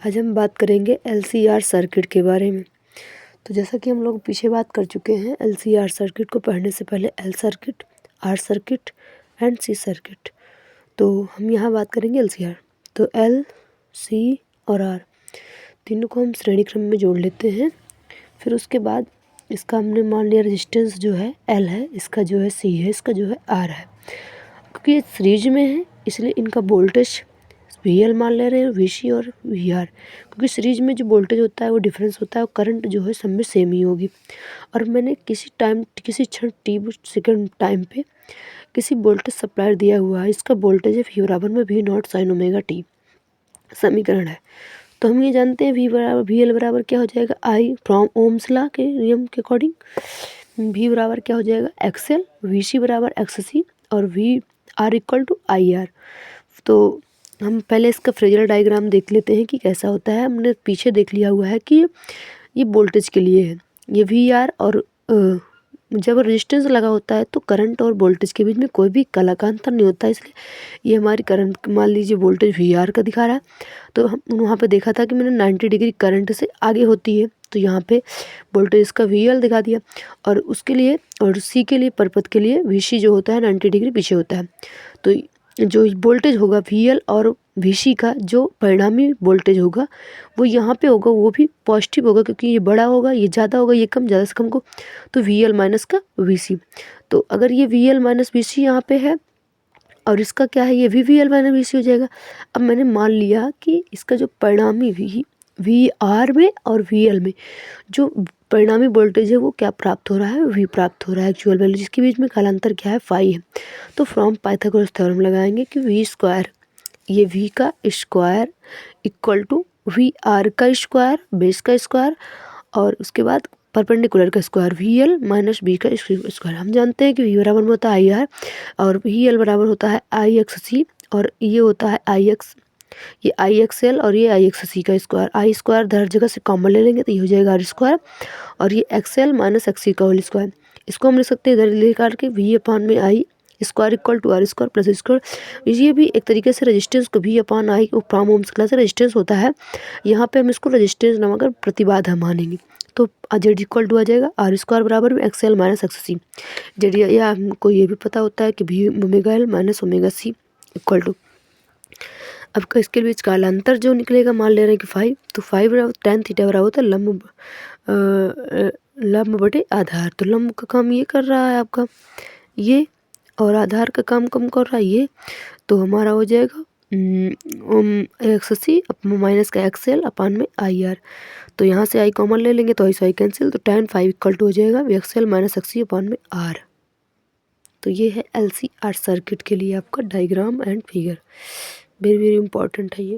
आज हम बात करेंगे LCR सर्किट के बारे में। तो जैसा कि हम लोग पीछे बात कर चुके हैं, LCR सर्किट को पढ़ने से पहले L circuit, R circuit and C circuit. तो हम यहाँ बात करेंगे LCR। तो L, C और R तीनों को हम श्रेणी क्रम में जोड़ लेते हैं। फिर उसके बाद इसका हमने मान लिया रेजिस्टेंस जो है L है, इसका जो है C है, इसका जो है R है। क्योंकि ये सीरीज में है इसलिए इनका वोल्टेज VL मान ले रहे हैं, VC और VR। क्योंकि सीरीज में जो वोल्टेज होता है वो डिफरेंस होता है और करंट जो है सब में सेम ही होगी। और मैंने किसी क्षण t सेकेंड टाइम पे किसी वोल्टेज सप्लाई दिया हुआ है, इसका वोल्टेज है V बराबर में V not sine omega t समीकरण है। तो हम ये जानते हैं VL बराबर क्या हो जाएगा, I फ्रॉम ओम्स लॉ के नियम के अकॉर्डिंग V बराबर क्या हो जाएगा XL, VC बराबर XC और VR इक्वल टू IR। तो हम पहले इसका फेजर डायग्राम देख लेते हैं कि कैसा होता है। हमने पीछे देख लिया हुआ है कि ये वोल्टेज के लिए है, ये VR और जब रेजिस्टेंस लगा होता है तो करंट और वोल्टेज के बीच में कोई भी कला का अंतर नहीं होता, इसलिए ये हमारी करंट मान लीजिए वोल्टेज VR का दिखा रहा है। तो हम वहाँ पे देखा था कि मैंने 90 डिग्री करंट से आगे होती है, तो यहाँ पे वोल्टेज इसका VL दिखा दिया। और उसके लिए और C के लिए पर्पथ के लिए VC जो होता है 90 डिग्री पीछे होता है। तो जो वोल्टेज होगा VL और VC का जो परिणामी वोल्टेज होगा वो यहाँ पे होगा, वो भी पॉजिटिव होगा क्योंकि ये बड़ा होगा, ये ज़्यादा होगा, ये कम, ज़्यादा से कम को, तो VL माइनस का VC। तो अगर ये VL माइनस VC यहाँ पे है और इसका क्या है, ये भी VL माइनस VC हो जाएगा। अब मैंने मान लिया कि इसका जो परिणामी VR में और VL में जो परिणामी वोल्टेज है वो क्या प्राप्त हो रहा है, V प्राप्त हो रहा है एक्चुअल वैल्यू, जिसके बीच में कालांतर क्या है, फाई है। तो फ्रॉम पाइथागोरस थ्योरम लगाएंगे कि V स्क्वायर, ये V का स्क्वायर इक्वल टू VR का स्क्वायर, बेस का स्क्वायर और उसके बाद परपेंडिकुलर का स्क्वायर VL माइनस B का स्क्वायर। हम जानते हैं कि V बराबर में होता है IR और VL बराबर होता है IXC और ये होता है IX, ये IXL और ये IXC का स्क्वायर। आई स्क्वायर हर जगह से कॉमन ले लेंगे तो ये हो जाएगा R स्क्वायर और ये XL माइनस XC का होल स्क्वायर। इसको हम लिख सकते हैं इधर निकाल के V अपान में I square equal to R square plus square. ये भी एक तरीके से रेजिस्टेंस को V upon I from Ohm's class से रेजिस्टेंस होता है, यहाँ पे हम इसको रेजिस्टेंस ना मानकर प्रतिबाधा मानेंगे। तो जेड इक्वल टू आ जाएगा R स्क्वायर बराबर में XL माइनस XC। जेड या हमको ये भी पता होता है कि V omega L minus omega C equal to, अब इसके बीच कालांतर जो निकलेगा मान ले रहे हैं कि 5, तो 5 बराबर tan थीटा बराबर होता है लंब बटे आधार। तो लंब का काम ये कर रहा है आपका ये, और आधार का काम कम कर रहा है ये। तो हमारा हो जाएगा XC माइनस का XL अपान में IR। तो यहाँ से I कॉमन ले लेंगे तो आई कैंसिल, तो tan 5 इक्वल टू हो जाएगा XL माइनस XC अपान में R। तो ये है LCR सर्किट के लिए आपका diagram and figure, very very important है ये।